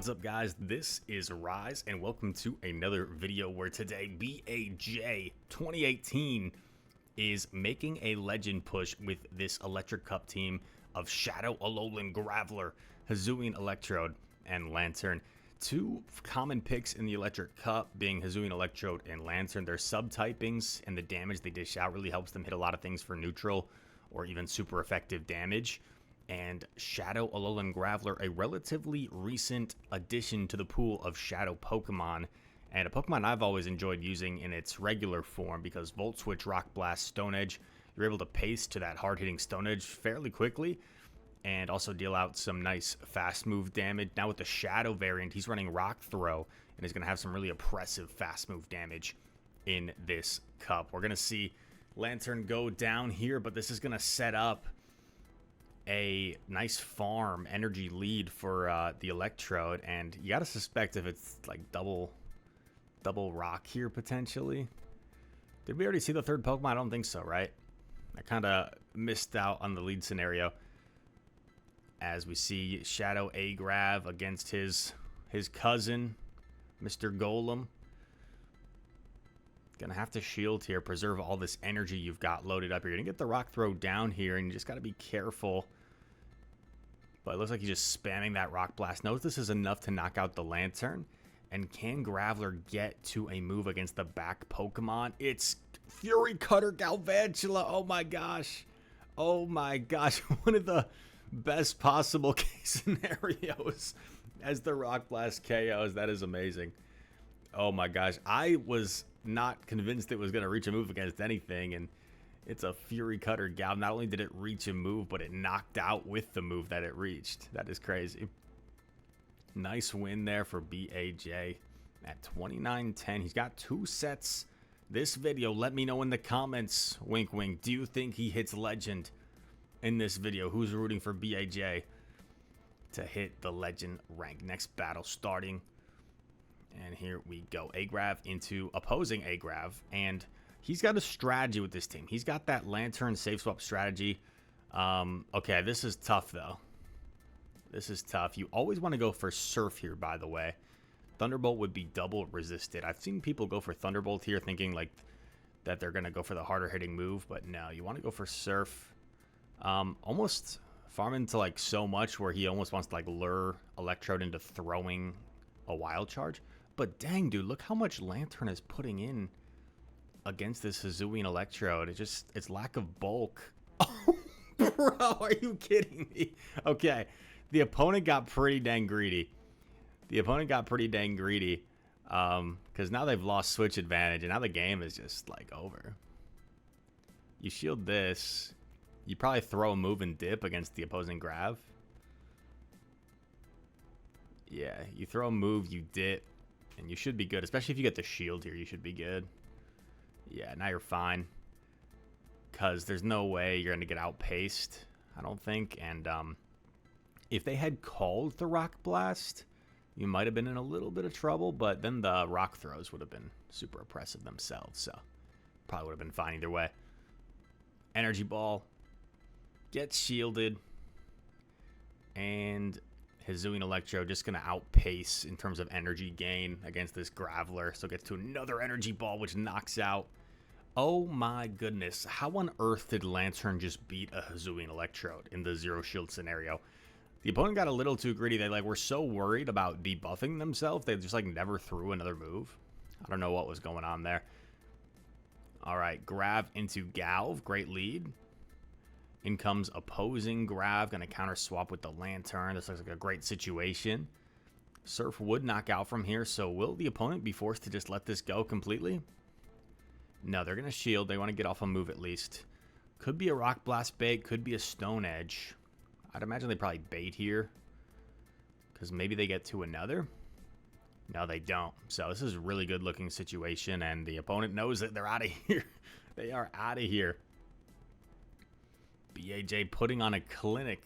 What's up, guys? This is Rise, and welcome to another video where today BAJ 2018 is making a legend push with this Electric Cup team of Shadow, Alolan, Graveler, Hisuian Electrode, and Lantern. Two common picks in the Electric Cup being Hisuian Electrode and Lantern. Their subtypings and the damage they dish out really helps them hit a lot of things for neutral or even super effective damage. And Shadow, Alolan, Graveler, a relatively recent addition to the pool of Shadow Pokemon, and a Pokemon I've always enjoyed using in its regular form because Volt Switch, Rock Blast, Stone Edge, you're able to pace to that hard-hitting Stone Edge fairly quickly, and also deal out some nice fast move damage. Now with the Shadow variant, he's running Rock Throw, and is going to have some really oppressive fast move damage in this cup. We're going to see Lantern go down here, but this is going to set up a nice farm energy lead for the Electrode, and you gotta suspect if it's like double rock here potentially. Did we already see the third Pokemon? I don't think so, right? I kind of missed out on the lead scenario as we see Shadow Grav against his cousin, Mr. Golem. Gonna have to shield here, preserve all this energy you've got loaded up. You're gonna get the Rock Throw down here, and you just gotta be careful. But it looks like he's just spamming that Rock Blast. Notice this is enough to knock out the Lantern. And can Graveler get to a move against the back Pokemon? It's Fury Cutter Galvantula. Oh my gosh. Oh my gosh. One of the best possible case scenarios as the Rock Blast KOs. That is amazing. Oh my gosh. I was not convinced it was going to reach a move against anything, and it's a Fury Cutter Gal. Not only did it reach a move, but it knocked out with the move that it reached. That is crazy. Nice win there for BAJ at 29-10. He's got two sets this video. Let me know in the comments, wink wink, do you think he hits legend in this video? Who's rooting for BAJ to hit the legend rank? Next battle starting. And here we go. Agrav into opposing Agrav, and he's got a strategy with this team. He's got that Lantern safe swap strategy. Okay, this is tough, though. This is tough. You always want to go for Surf here, by the way. Thunderbolt would be double resisted. I've seen people go for Thunderbolt here thinking like that they're going to go for the harder hitting move, but no, you want to go for Surf. Almost farm into like so much where he almost wants to like lure Electrode into throwing a Wild Charge. But dang, dude, look how much Lantern is putting in against this Hisuian Electrode. It's lack of bulk. Oh, bro, are you kidding me? Okay, the opponent got pretty dang greedy. Because now they've lost switch advantage, and now the game is just like over. You shield this. You probably throw a move and dip against the opposing Grav. Yeah, you throw a move, you dip, and you should be good. Especially if you get the shield here, you should be good. Yeah, now you're fine. Because there's no way you're going to get outpaced, I don't think. And if they had called the Rock Blast, you might have been in a little bit of trouble. But then the Rock Throws would have been super oppressive themselves. So probably would have been fine either way. Energy Ball gets shielded. And Hisuian Electro just going to outpace in terms of energy gain against this Graveler. So gets to another Energy Ball, which knocks out. Oh my goodness. How on earth did Lantern just beat a Hisuian Electrode in the zero shield scenario? The opponent got a little too greedy. They were so worried about debuffing themselves. They just never threw another move. I don't know what was going on there. All right, Grav into Galv. Great lead. In comes opposing Grav, going to counter swap with the Lantern. This looks like a great situation. Surf would knock out from here, so will the opponent be forced to just let this go completely? No, they're going to shield. They want to get off a move at least. Could be a Rock Blast bait, could be a Stone Edge. I'd imagine they probably bait here, because maybe they get to another. No, they don't. So this is a really good looking situation, and the opponent knows that they're out of here. They are out of here. BAJ putting on a clinic.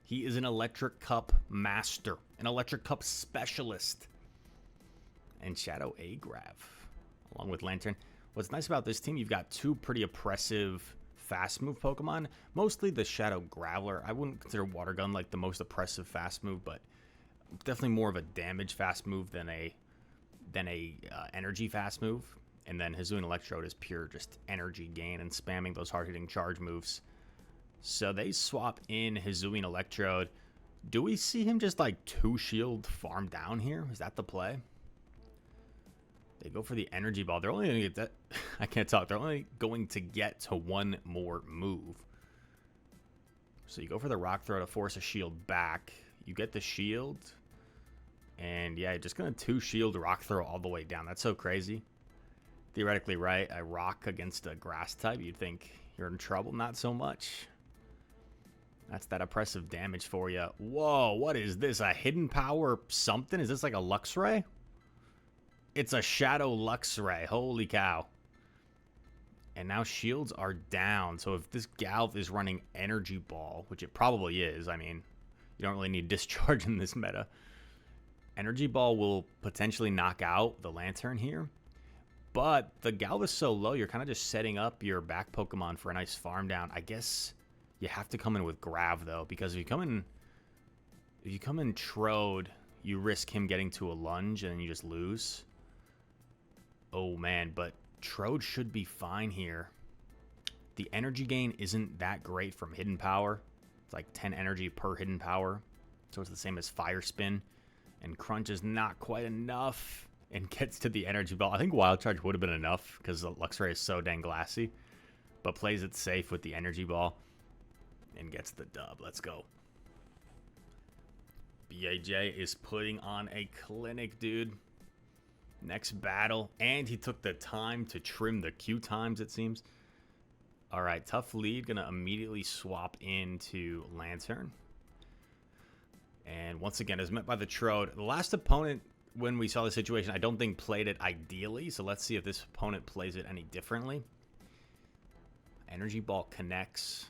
He is an Electric Cup master, an Electric Cup specialist. And Shadow Agrav, along with Lantern. What's nice about this team, you've got two pretty oppressive fast move Pokemon. Mostly the Shadow Graveler. I wouldn't consider Water Gun like the most oppressive fast move, but definitely more of a damage fast move than a energy fast move. And then Hisuian Electrode is pure just energy gain and spamming those hard-hitting charge moves. So they swap in Hisuian Electrode. Do we see him just like 2-shield farm down here? Is that the play? They go for the energy ball. They're only going to get that. I can't talk. They're only going to get to one more move. So you go for the rock throw to force a shield back. You get the shield. And yeah, just going to 2-shield rock throw all the way down. That's so crazy. Theoretically, right? A rock against a grass type. You'd think you're in trouble. Not so much. That's that oppressive damage for you. Whoa, what is this? A hidden power something? Is this like a Luxray? It's a Shadow Luxray. Holy cow. And now shields are down. So if this Galv is running Energy Ball, which it probably is, I mean, you don't really need Discharge in this meta. Energy Ball will potentially knock out the Lantern here. But the Galv is so low, you're kind of just setting up your back Pokemon for a nice farm down. I guess you have to come in with Grav, though, because if you come in Trode, you risk him getting to a lunge, and then you just lose. Oh, man, but Trode should be fine here. The energy gain isn't that great from Hidden Power. It's like 10 energy per Hidden Power, so it's the same as Fire Spin. And Crunch is not quite enough and gets to the Energy Ball. I think Wild Charge would have been enough because the Luxray is so dang glassy, but plays it safe with the Energy Ball and gets the dub. Let's go. BAJ is putting on a clinic, dude. Next battle. And he took the time to trim the Q times, it seems. All right, tough lead. Going to immediately swap into Lantern. And once again, is met by the Trode. The last opponent, when we saw the situation, I don't think played it ideally. So let's see if this opponent plays it any differently. Energy Ball connects.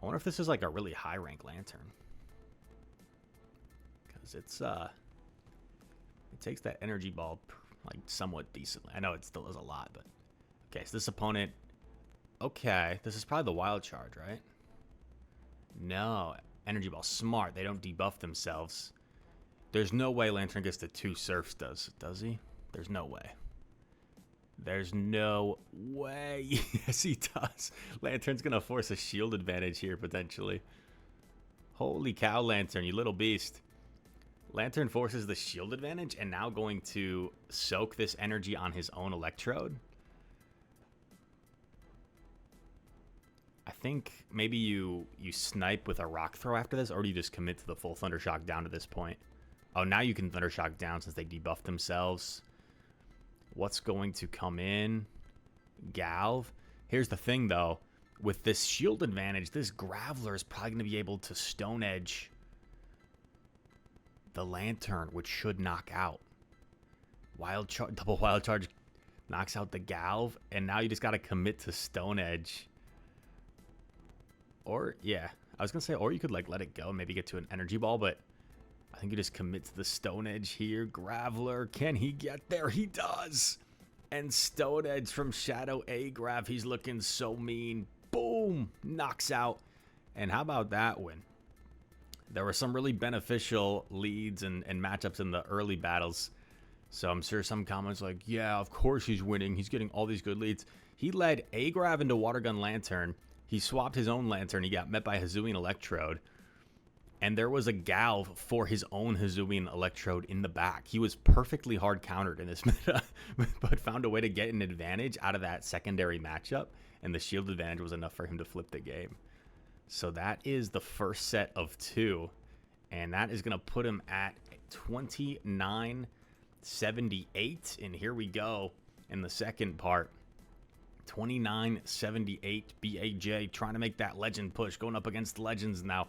I wonder if this is like a really high rank Lantern. Because it's it takes that Energy Ball like somewhat decently. I know it still is a lot, but okay, so this opponent, okay, this is probably the Wild Charge, right? No, Energy Ball, smart. They don't debuff themselves. There's no way Lantern gets the 2 Surfs, does he? There's no way. There's no way. Yes, he does. Lantern's going to force a shield advantage here, potentially. Holy cow, Lantern, you little beast. Lantern forces the shield advantage and now going to soak this energy on his own Electrode. I think maybe you snipe with a rock throw after this, or do you just commit to the full Thundershock down to this point? Oh, now you can Thundershock down since they debuffed themselves. What's going to come in? Galv. Here's the thing, though. With this shield advantage, this Graveler is probably going to be able to Stone Edge the Lantern, which should knock out. Double Wild Charge knocks out the Galv, and now you just got to commit to Stone Edge. Or, yeah, I was going to say, or you could like let it go and maybe get to an Energy Ball, but I think you just commit to the Stone Edge here. Graveler, can he get there? He does. And Stone Edge from Shadow A-Grav. He's looking so mean. Boom. Knocks out. And how about that win? There were some really beneficial leads and matchups in the early battles. So I'm sure some comments like, yeah, of course he's winning. He's getting all these good leads. He led A-Grav into Water Gun Lantern. He swapped his own Lantern. He got met by Hisuian Electrode. And there was a Galv for his own Hisuian Electrode in the back. He was perfectly hard countered in this meta, but found a way to get an advantage out of that secondary matchup, and the shield advantage was enough for him to flip the game. So that is the first set of 2, and that is going to put him at 29-78, and here we go in the second part. 29-78, BAJ trying to make that legend push, going up against legends now.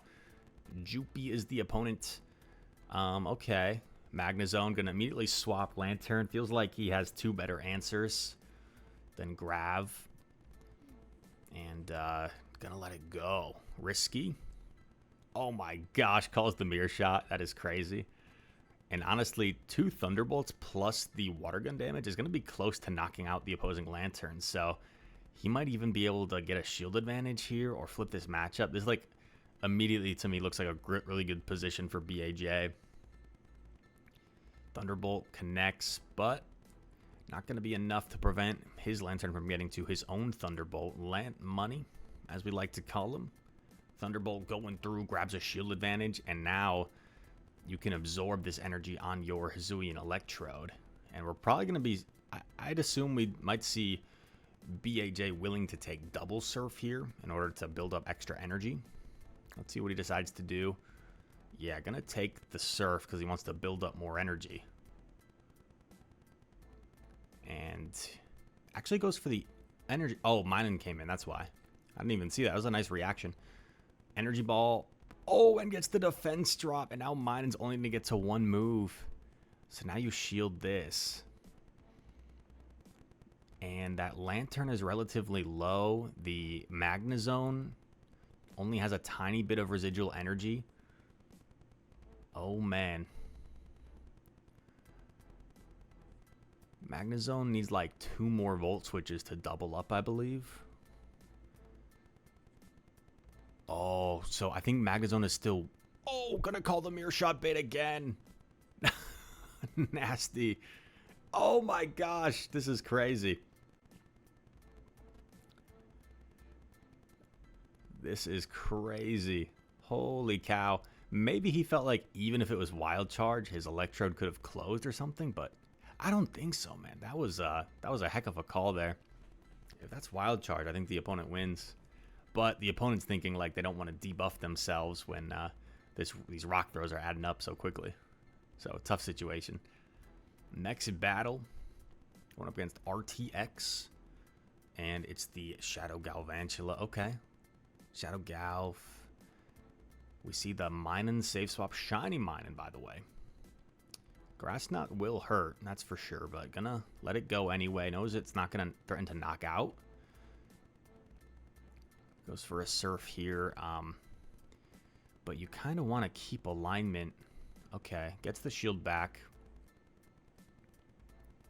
Joopy is the opponent. Okay. Magnezone going to immediately swap Lantern. Feels like he has 2 better answers than Grav. And going to let it go. Risky. Oh my gosh. Calls the mirror shot. That is crazy. And honestly, 2 Thunderbolts plus the Water Gun damage is going to be close to knocking out the opposing Lantern. So he might even be able to get a shield advantage here or flip this matchup. This is like immediately to me looks like a really good position for BAJ. Thunderbolt connects, but not going to be enough to prevent his Lantern from getting to his own Thunderbolt. Money, as we like to call him. Thunderbolt going through, grabs a shield advantage, and now you can absorb this energy on your Hisuian Electrode. And we're probably going to be... I'd assume we might see BAJ willing to take double Surf here in order to build up extra energy. Let's see what he decides to do. Yeah, going to take the Surf because he wants to build up more energy. And actually goes for the energy. Oh, Minun came in. That's why. I didn't even see that. That was a nice reaction. Energy Ball. Oh, and gets the defense drop. And now Minun's only going to get to one move. So now you shield this. And that Lantern is relatively low. The Magnezone only has a tiny bit of residual energy. Oh, man. Magnezone needs like 2 more Volt Switches to double up, I believe. Oh, so I think Magnezone is still... Oh, gonna call the Mirror Shot bait again. Nasty. Oh my gosh, this is crazy. This is crazy. Holy cow. Maybe he felt like even if it was Wild Charge, his Electrode could have closed or something, but I don't think so, man. That was a heck of a call there. If that's Wild Charge, I think the opponent wins. But the opponent's thinking like they don't want to debuff themselves when these rock throws are adding up so quickly. So, tough situation. Next battle, going up against RTX. And it's the Shadow Galvantula. Okay. Shadow Galv. We see the Minun Safe Swap. Shiny Minun, by the way. Grass Knot will hurt, that's for sure. But gonna let it go anyway. Knows it's not gonna threaten to knock out. Goes for a Surf here. But you kind of want to keep alignment. Okay, gets the shield back.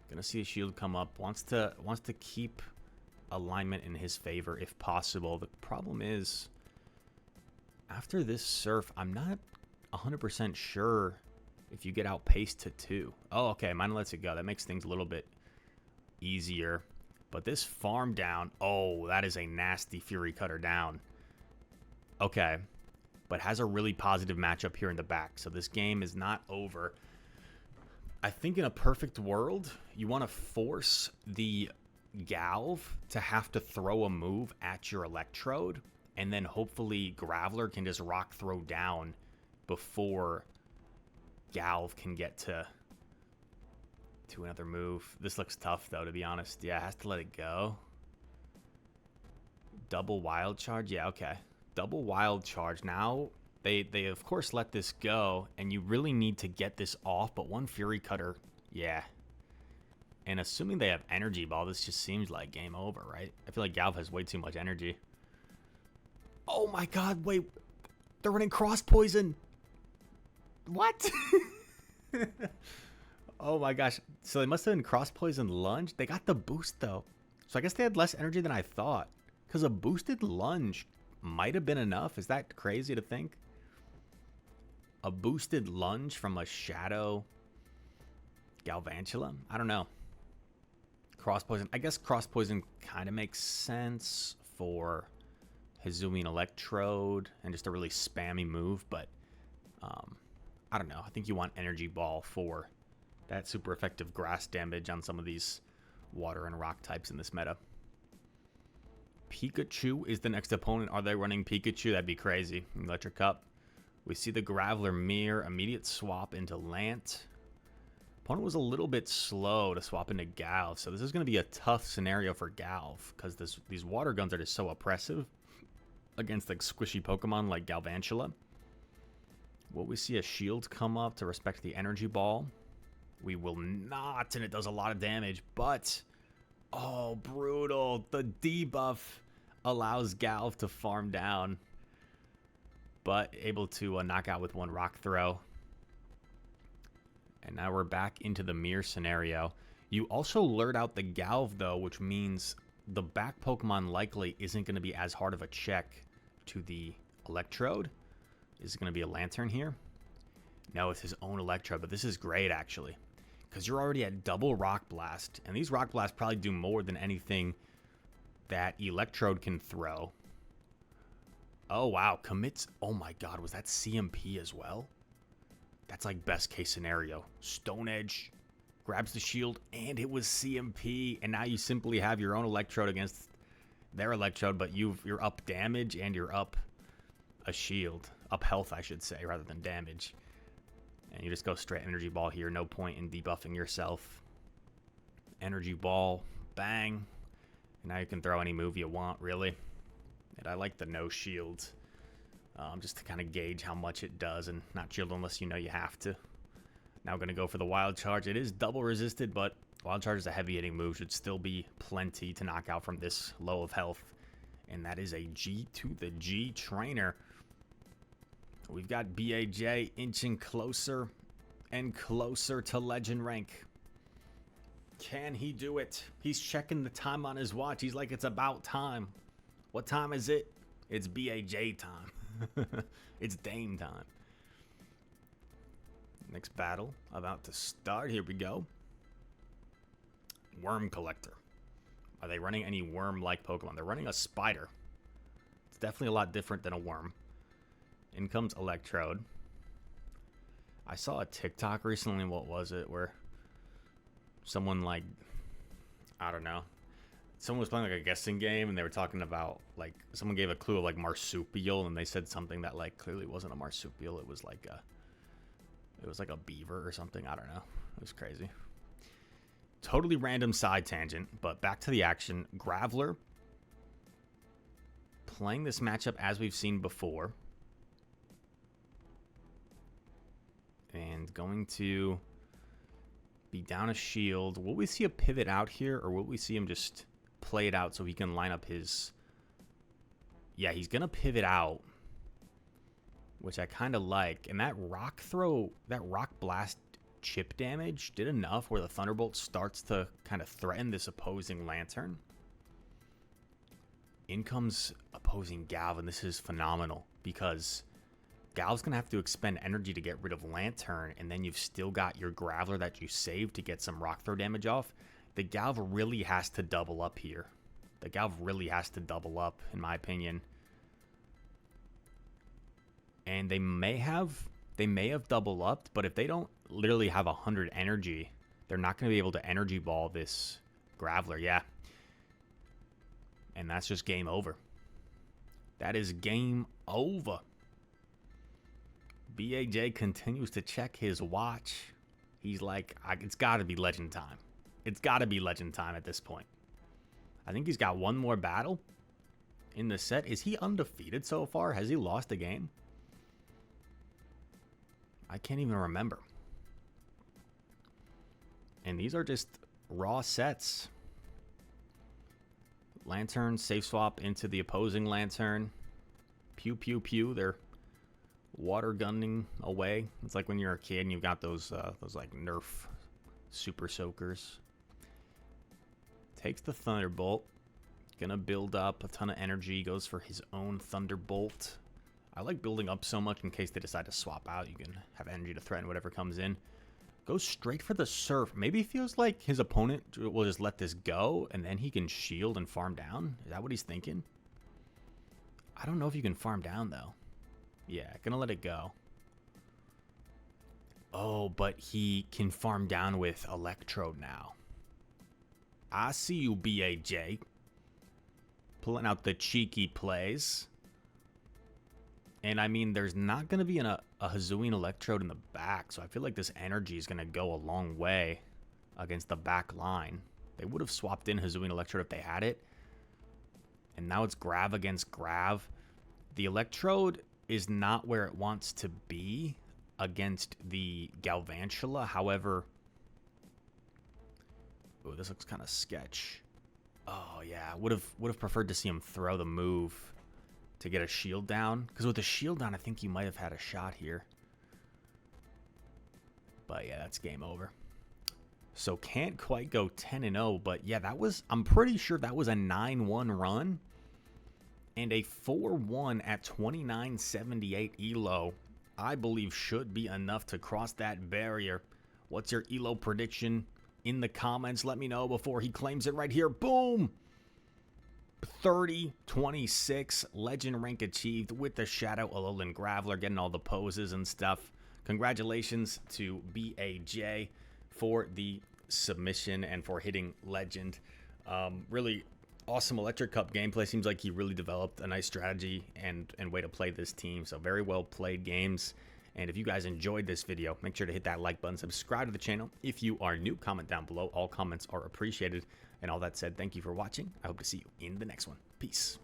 Gonna see a shield come up. Wants to keep alignment in his favor if possible. The problem is, after this Surf, I'm not 100% sure if you get outpaced to 2. Oh, okay, mine lets it go. That makes things a little bit easier. But this farm down, oh, that is a nasty Fury Cutter down. Okay, but has a really positive matchup here in the back. So this game is not over. I think in a perfect world, you want to force the Galv to have to throw a move at your Electrode, and then hopefully Graveler can just rock throw down before Galv can get to another move. This looks tough though, to be honest. Yeah, has to let it go. Double Wild Charge. Yeah, okay. Double Wild Charge. Now they of course let this go, and you really need to get this off, but one Fury Cutter, yeah. And assuming they have Energy Ball, this just seems like game over, right? I feel like Galv has way too much energy. Oh my god, wait. They're running Cross Poison. What? Oh my gosh. So they must have been Cross Poison Lunge. They got the boost though. So I guess they had less energy than I thought. Because a boosted Lunge might have been enough. Is that crazy to think? A boosted Lunge from a Shadow Galvantula? I don't know. Cross Poison. I guess Cross Poison kind of makes sense for Hisuian Electrode and just a really spammy move, but I don't know. I think you want Energy Ball for that super effective grass damage on some of these water and rock types in this meta. Pikachu is the next opponent. Are they running Pikachu? That'd be crazy. Electric Cup. We see the Graveler Mirror. Immediate swap into Lant. Opponent was a little bit slow to swap into Galv, so this is going to be a tough scenario for Galv, because these water guns are just so oppressive against like squishy Pokemon like Galvantula. Will we see a shield come up to respect the Energy Ball? We will not, and it does a lot of damage, but... Oh, brutal. The debuff allows Galv to farm down, but able to knock out with one Rock Throw. And now we're back into the mirror scenario. You also lured out the Galv, though, which means the back Pokemon likely isn't going to be as hard of a check to the Electrode. Is it going to be a Lantern here? No, it's his own Electrode, but this is great, actually. because you're already at double Rock Blast. And these Rock Blasts probably do more than anything that Electrode can throw. Oh, wow. Commits. Oh, my God. Was that CMP as well? That's like best case scenario. Stone Edge grabs the shield, and it was CMP. And now you simply have your own Electrode against their Electrode, but you're up damage and you're up a shield. Up health, I should say, rather than damage. And you just go straight Energy Ball here. No point in debuffing yourself. Energy Ball. Bang. And now you can throw any move you want, really. And I like the no shield. Just to kind of gauge how much it does and not shield unless you know you have to. Now going to go for the Wild Charge. It is double resisted, but Wild Charge is a heavy hitting move. Should still be plenty to knock out from this low of health. And that is a G to the G trainer. We've got BAJ inching closer and closer to legend rank. Can he do it? He's checking the time on his watch. He's like, it's about time. What time is it? It's BAJ time. It's Dame time. Next battle about to start. Here we go. Worm Collector. Are they running any worm-like Pokemon? They're running a spider. It's definitely a lot different than a worm. In comes Electrode. I saw a TikTok recently, what was it, where someone like, I don't know, someone was playing like a guessing game and they were talking about, like, someone gave a clue of like marsupial and they said something that like clearly wasn't a marsupial. It was like a beaver or something. I don't know. It was crazy. Totally random side tangent, but back to the action. Graveler playing this matchup as we've seen before. And going to be down a shield. Will we see a pivot out here, or will we see him just play it out so he can line up his... Yeah, he's going to pivot out, which I kind of like. And that rock throw, that rock blast chip damage did enough where the Thunderbolt starts to kind of threaten this opposing Lantern. In comes opposing Galv, and this is phenomenal because Galv's going to have to expend energy to get rid of Lantern, and then you've still got your Graveler that you saved to get some rock throw damage off. The Galv really has to double up here. The Galv really has to double up, in my opinion. And they may have double upped, but if they don't literally have 100 energy, they're not going to be able to Energy Ball this Graveler. Yeah. And that's just game over. That is game over. BAJ continues to check his watch. He's like, it's got to be legend time. It's got to be legend time at this point. I think he's got one more battle in the set. Is he undefeated so far? Has he lost a game? I can't even remember. And these are just raw sets. Lantern, safe swap into the opposing Lantern. Pew, pew, pew. They're water gunning away. It's like when you're a kid and you've got those like Nerf super soakers. Takes the Thunderbolt. Gonna build up a ton of energy. Goes for his own Thunderbolt. I like building up so much in case they decide to swap out. You can have energy to threaten whatever comes in. Goes straight for the Surf. Maybe he feels like his opponent will just let this go and then he can shield and farm down. Is that what he's thinking? I don't know if you can farm down though. Yeah, gonna let it go. Oh, but he can farm down with Electrode now. I see you, BAJ. Pulling out the cheeky plays. And I mean, there's not going to be a Hisuian Electrode in the back, so I feel like this energy is going to go a long way against the back line. They would have swapped in Hisuian Electrode if they had it. And now it's Grav against Grav. The Electrode is not where it wants to be against the Galvantula. However, oh, this looks kind of sketch. Oh yeah, would have preferred to see him throw the move to get a shield down, because with the shield down, I think you might have had a shot here. But yeah, that's game over. So can't quite go 10-0, but yeah, I'm pretty sure that was a 9-1 run. And a 4-1 at 2978 elo, I believe should be enough to cross that barrier. What's your ELO prediction? In the comments, let me know before he claims it right here. Boom! 30-26 legend rank achieved with the Shadow Alolan Graveler, getting all the poses and stuff. Congratulations to BAJ for the submission and for hitting legend. Really awesome Electric Cup gameplay. Seems like he really developed a nice strategy and way to play this team. So very well played games. And if you guys enjoyed this video, make sure to hit that like button, subscribe to the channel. If you are new, comment down below. All comments are appreciated. And all that said, thank you for watching. I hope to see you in the next one. Peace.